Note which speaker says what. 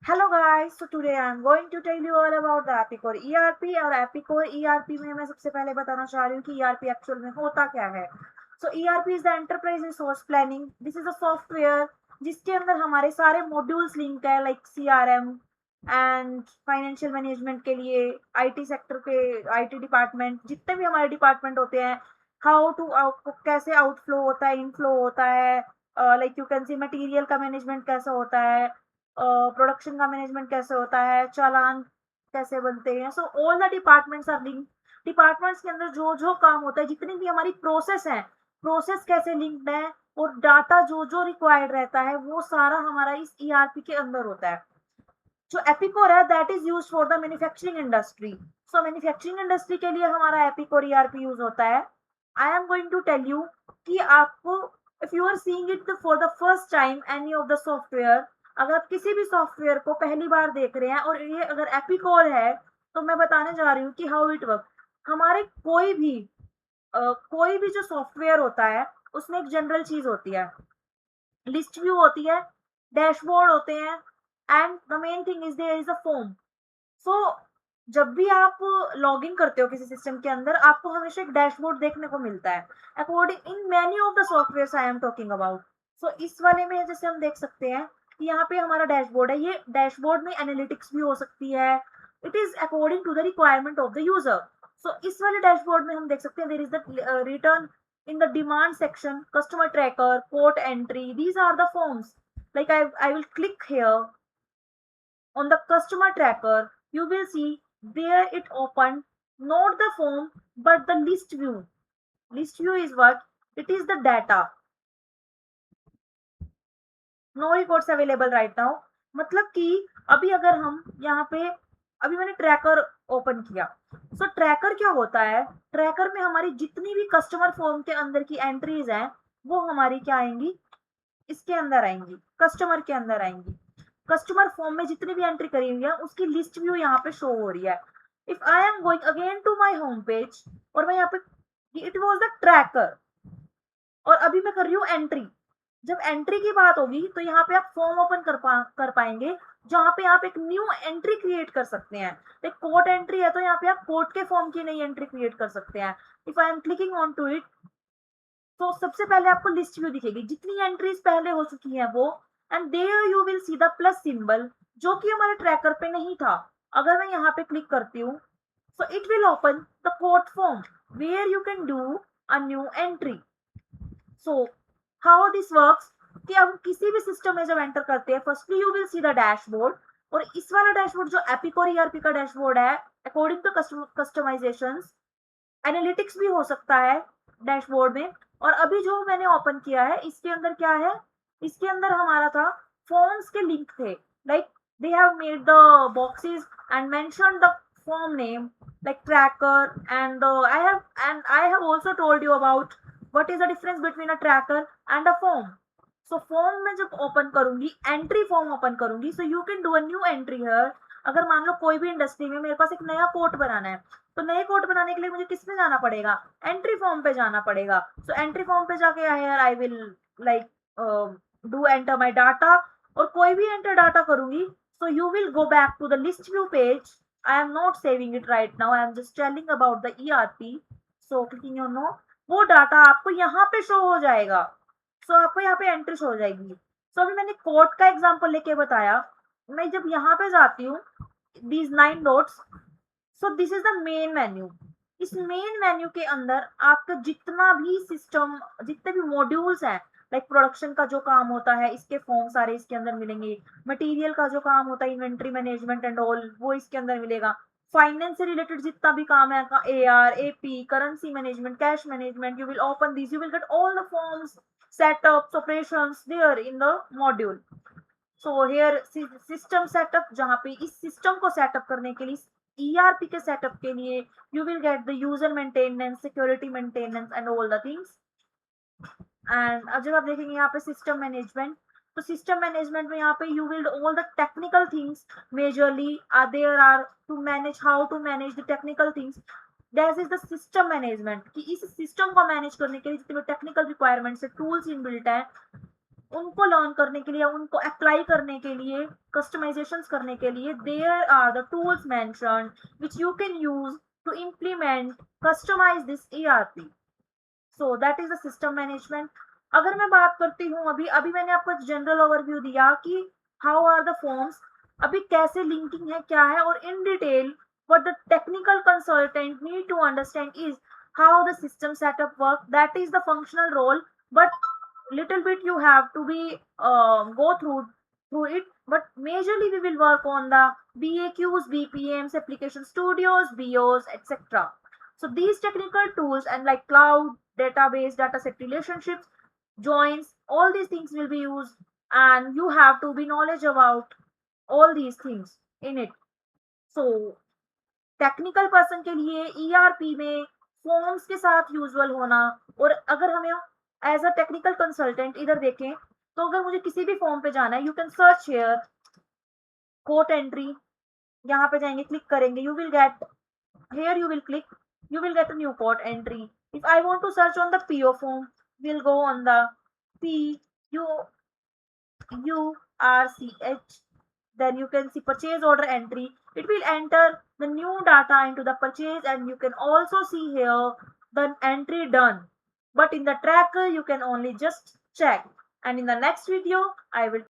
Speaker 1: Hello guys, तो today I am going to tell you all about the Epicor ERP. और Epicor ERP में मैं सबसे पहले बताना चाह रही हूँ कि ईआरपी एक्चुअल में होता क्या है। So ERP is the enterprise resource planning. This is a software जिसके अंदर हमारे सारे मॉड्यूल्स लिंक है, like CRM and financial management के लिए, आईटी सेक्टर के आईटी डिपार्टमेंट, जितने भी हमारे डिपार्टमेंट होते हैं, हाउ टू कैसे आउटफ्लो होता है, इनफ्लो होता है, like you can see material का मैनेजमेंट कैसा होता है, प्रोडक्शन का मैनेजमेंट कैसे होता है, चालान कैसे बनते हैं। So all the departments are linked. Departments के अंदर जो जो काम होता है, जितनी भी हमारी प्रोसेस है, प्रोसेस कैसे लिंक्ड है, और डाटा जो जो रिक्वायर्ड रहता है, वो सारा हमारा इस ईआरपी के अंदर होता है। जो एपिकोर है that is use for the manufacturing industry. So manufacturing industry के लिए हमारा एपिकोर ईआरपी यूज होता है। I am going to tell you कि आपको, if you are seeing it for the first time any of the software, अगर आप किसी भी सॉफ्टवेयर को पहली बार देख रहे हैं और ये अगर एपिकोर है, तो मैं बताने जा रही हूँ कि हाउ इट वर्क। हमारे कोई भी जो सॉफ्टवेयर होता है, उसमें एक जनरल चीज होती है, लिस्ट व्यू होती है, डैशबोर्ड होते हैं, and the main thing is there is a form. So जब भी आप लॉग इन करते हो किसी सिस्टम के अंदर, आपको हमेशा एक डैशबोर्ड देखने को मिलता है, according in many of the software I am talking about. So इस वाले में जैसे हम देख सकते हैं कि यहाँ पे हमारा डैशबोर्ड है। ये डैशबोर्ड में एनालिटिक्स भी हो सकती है। It is according to the requirement of the user. So इस वाले डैशबोर्ड में हम देख सकते हैं there is the return in the demand section, customer tracker, quote entry, these are the forms. Like I will click here on the customer tracker, you will see there it opened not the form but the list view. List view is what? It is the data. No reports available right now. मतलब कि अभी अगर हम यहाँ पे, अभी मैंने tracker open किया। सो ट्रैकर क्या होता है? ट्रैकर में हमारी जितनी भी कस्टमर फॉर्म के अंदर की एंट्रीज हैं, वो हमारी क्या आएंगी, इसके अंदर आएंगी, कस्टमर के अंदर आएंगी। कस्टमर फॉर्म में जितनी भी एंट्री करी हुई है, उसकी लिस्ट व्यू यहाँ पे शो हो रही है। If I am going again to my home page, और मैं यहाँ पे, इट वॉज द ट्रैकर, और अभी मैं कर रही हूँ एंट्री। जब एंट्री की बात होगी तो यहाँ पे आप फॉर्म ओपन कर पाएंगे, जहाँ पे आप एक न्यू एंट्री क्रिएट कर सकते हैं। एक कोड एंट्री है तो यहाँ पे आप कोड के फॉर्म की नई एंट्री क्रिएट कर सकते हैं। If I am clicking on to it, तो सबसे पहले आपको लिस्ट व्यू दिखेगी, जितनी एंट्रीज पहले हो चुकी हैं वो, and there you will see the plus symbol, जो कि हमारे ट्रैकर पे नहीं था। अगर मैं यहाँ पे क्लिक करती हूँ, so it will open the quote form where you can do a new entry. So how this works, कि हम किसी भी सिस्टम में जब एंटर करते हैं, firstly you will see the dashboard. और इस वाला डैशबोर्ड जो एपिकोर ईआरपी का डैशबोर्ड है, अकॉर्डिंग टू कस्टमाइजेशंस, एनालिटिक्स भी हो सकता है डैशबोर्ड में। और अभी जो मैंने ओपन किया है, इसके अंदर क्या है, इसके अंदर हमारा था फॉर्म्स के लिंक थे, like they have made the boxes and mention the form name like tracker, and I have also told you about what is the difference between a tracker and a form. So form में जब open करूंगी, entry form open करूंगी, so you can do a new entry here. अगर मान लो कोई भी industry में मेरे पास एक नया कोट बनाना है, तो नए कोड बनाने के लिए मुझे किस में जाना पड़ेगा, एंट्री फॉर्म पे जाना पड़ेगा। सो एंट्री फॉर्म पे जाके I will like do enter my data, और कोई भी एंटर डाटा करूंगी, so you will go back to the list view page. I am not saving it right now, I am just telling about the ERP. So clicking on no, वो data आपको यहाँ पे show हो जाएगा। सो आपको यहाँ पे एंट्री शो हो जाएगी। सो अभी मैंने कोड का एग्जांपल लेके बताया। मैं जब यहाँ पे जाती हूँ, these 9 dots, so this is the main menu. इस मेन मेन्यू के अंदर आपका जितना भी सिस्टम, जितने भी मॉड्यूल्स हैं, लाइक प्रोडक्शन का जो काम होता है, इसके फॉर्म सारे इसके अंदर मिलेंगे। मटेरियल का जो काम होता है, इन्वेंट्री मैनेजमेंट एंड ऑल, वो इसके अंदर मिलेगा। फाइनेंस से रिलेटेड जितना भी काम है, A R, A P, currency management, cash management, you will open this, you will get all the forms, setups, operations there in the module. So here system setup, जहाँ पे इस सिस्टम को setup करने के लिए, ईआरपी के setup के लिए, you will get the user maintenance, security maintenance and all the things. And अब जब आप देखेंगे यहाँ पे सिस्टम मैनेजमेंट, तो सिस्टम मैनेजमेंट में यहाँ पे you will all the technical things majorly are there are to manage, how to manage the technical things. That is the system management, कि इस सिस्टम को मैनेज करने के लिए जितने भी टेक्निकल रिक्वायरमेंट्स है, टूल्स इनबिल्ट है, उनको लर्न करने के लिए, उनको अप्लाई करने के लिए, कस्टमाइजेशंस करने के लिए, there are the tools mentioned which you can use to implement customize this ERP. So that is the system management. अगर मैं बात करती हूँ, अभी अभी मैंने आपको जनरल ओवरव्यू दिया कि हाउ आर द फॉर्म्स, अभी कैसे लिंकिंग है, क्या है, और in detail what the technical consultant need to understand is how the system setup work. That is the functional role, but little bit you have to be go through it, but majorly we will work on the BAQs, BPMs, application studios, BOs, etc. So these technical tools and like cloud, database, data set relationships, joins, all these things will be used, and you have to be knowledge about all these things in it. So technical person के लिए ERP में forms के साथ usual होना, और अगर हमें as a technical consultant इधर देखें, तो अगर मुझे किसी भी फॉर्म पे जाना है, you can search here quote entry. यहाँ पे जाएंगे, क्लिक करेंगे, you will get here, you will click, you will get a new quote entry. If I want to search on the PO form, we'll go on the PURCH. Then you can see purchase order entry. It will enter the new data into the purchase, and you can also see here the entry done. But in the tracker, you can only just check. And in the next video, I will